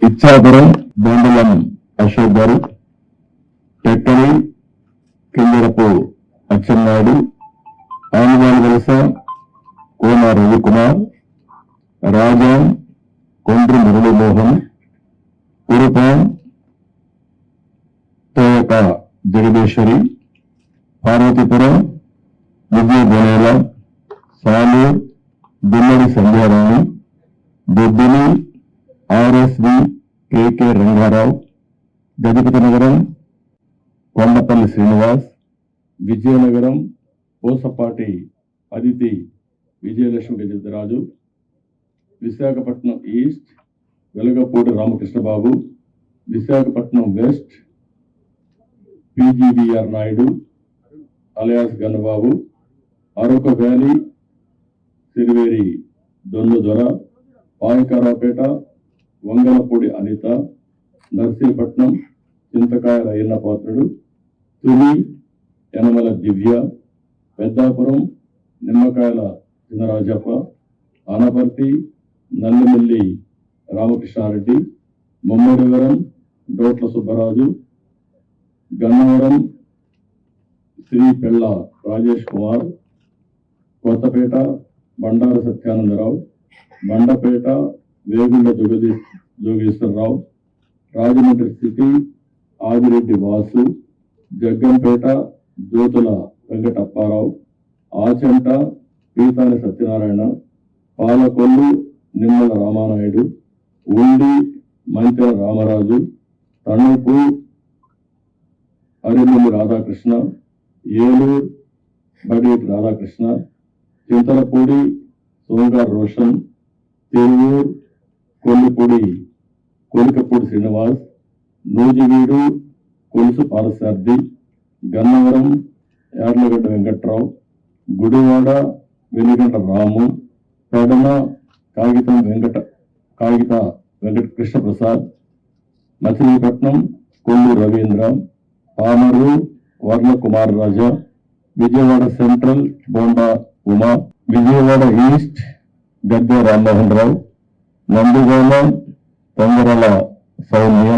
Ichchapuram బొండలం Ashok garu, Tekkali కిందరపు Atchannaidu, Anugali Valasa Kona Ravikumar, Rajam Kondru Muralimohan, Kurupam Thoyaka Jagadeeswari, Parvathipuram Vijaya Gonela, Salur Dummadi Sandhyarani, Bobbili RSV KK Rangarao, Gajapathi Nagaram Kondapalli Srinivas, Vizianagaram Pusapati Aditi Vijayalakshmi Gajapathiraju, Visakhapatnam east Velagapudi Ramakrishnababu, Visakhapatnam west PGVR Naidu alias Gannababu, Araku valley Siriveri Donnu Dora, Payakaraopeta Vangalapudi Anitha, Narsipatnam చింతకాయల అయ్యన్నపాత్రుడు, తుని యనమల దివ్య, పెద్దాపురం నిమ్మకాయల చిన్నరాజప్ప, ఆనపర్తి నల్లిమిల్లి రామకృష్ణారెడ్డి, ముమ్మడివరం డోట్ల సుబ్బరాజు, గన్నవరం శ్రీ పెళ్ళ Rajesh Kumar, Kothapeta Bandaru Satyananda Rao, Mandapeta వేగుండ Jogeswara Rao, Rajahmundry city Adireddy Vasu, Jaggampeta Jyothula Venkatappa Rao, Achanta Peethani Satyanarayana, Palakollu Nimmala Ramanaidu, ఉండి మంతెల రామరాజు, తణుకు అరిమిల్లి రాధాకృష్ణ, ఏలూరు బడేటి రాధాకృష్ణ, చింతలపూడి సోంగార్ రోషన్, తిరువూరు కొలికపూడి శ్రీనివాస్, నూజివీడు కొలుసు పాలసార్థి, గన్నవరం యార్లగడ్డ వెంకట్రావు, గుడివాడ వెలిగంట రాము, పెడమ కాగిత వెంకట కృష్ణప్రసాద్, మచిలీపట్నం కొల్లు రవీంద్ర, పామరు వర్ల కుమార్ రాజా, విజయవాడ సెంట్రల్ బోండా ఉమా, విజయవాడ ఈస్ట్ గద్దె రామ్మోహన్ రావు, నందిగామ పొంగరల సౌమ్య,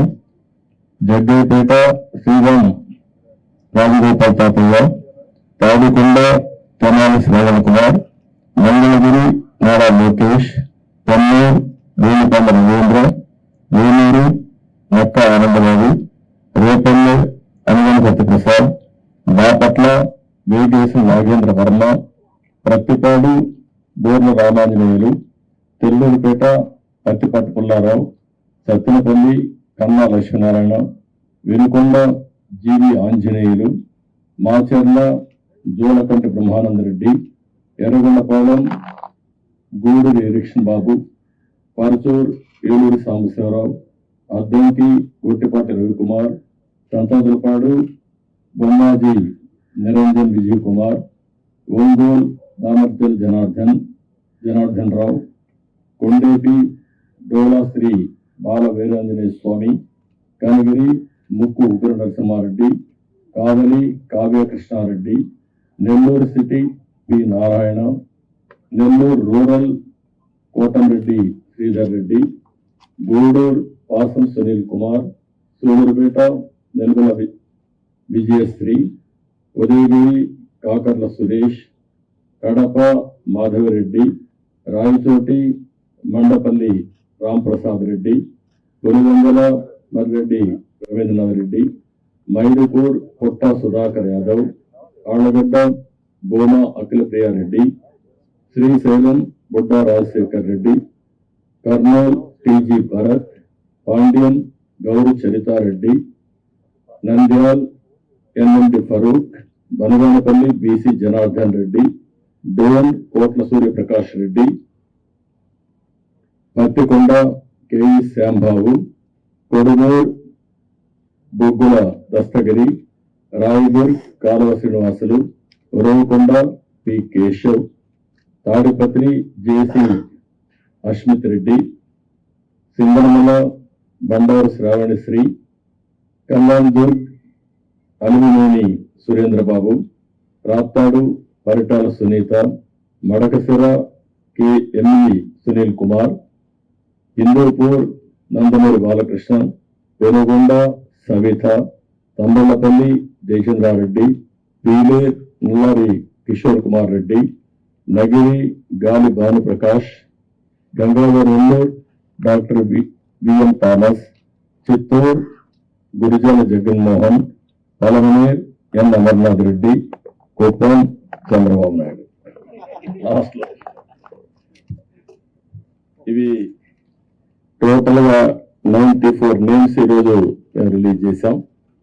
జగ్గైపేట శ్రీరామ్ రాజగోపాల్ తాతయ్య, తాడికొండ తెనాలి శ్రవణ్ కుమార్, మంగళగిరి నారా లోకేష్, పొన్నూరు వేణుకొండ రవీంద్ర, వేలూరు నక్క ఆనందబాబు, రేపల్లి అనుగణ సత్యప్రసాద్, బాపట్ల వేగేశం నాగేంద్ర వర్మ, ప్రత్తిపాడు బోర్ల Ramanjaneyulu, తెల్లూరుపేట Pattipati Pullarao, Sattenapalli Kanna Lakshminarayana, Venukonda GV Anjaneyulu, Macherla Julakanti Brahmanandareddy, Yerragondapalem Guduri Erixion Babu, Parchur Eluri Sambasivarao, Addanki Gottipati Ravikumar, Santadulapadu Bommaji Niranjan Vijay Kumar, Ongole Damarcharla Janardhan Rao, Kondapi Dola Sri Bala Veeranjaneya Swamy, Kanigiri Mukku Ugra Narasimhareddy, Kavali Kavya Krishnareddy, Nellore city P Narayana, Nellore rural Kotamreddy Sridhar Reddy, Gudur Vasam Sunil Kumar, Sullurpeta Nelgola Vijayasree, Udayagiri Kakarla Suresh, Kadapa Madhavareddy, Rayachoti Mandapalli Ramprasad Reddy, Pulivendula Marreddy Rabindranath Reddy, Maidupur Kotta Sudhakar Yadav, Allagadda Bona Akhila Priyareddy, Srisailam Budda Rajasekhar Reddy, Kurnool TG Bharath, Panyam Gowri Charithareddy, Nandyal NMD Farooq, Banaganapalli BC Janardhan Reddy, Dhone Kotla Suryaprakash Reddy, Pattikonda KE Shyambabu, Kodumur Boggula Dasthagiri, Rayadurg Kaluva Srinivasulu, Uravakonda P Keshav, Tadipatri JC Ashmith Reddy, Singanamala Bandaru Sravanisree, Kalyandurg Alimineni Surendrababu, Raptadu Paritala Sunitha, Madakasira KME Sunil Kumar, Hindupur Nandamuri Balakrishna, Penukonda Savitha, Thamballapalle Jayachandrareddy, పీలే Nallari Kishore Kumar Reddy, Nagari Gali Bhanuprakash, Gangadhar doctor VM Thomas, Chittoor Gurajala Jaganmohan, Palamaner N Amarnath Reddy, Kuppam Chandrababu Naidu. Last లో ఇవి టోటల్ గా 94 నేమ్స్ ఈరోజు రిలీజ్ చేశాం.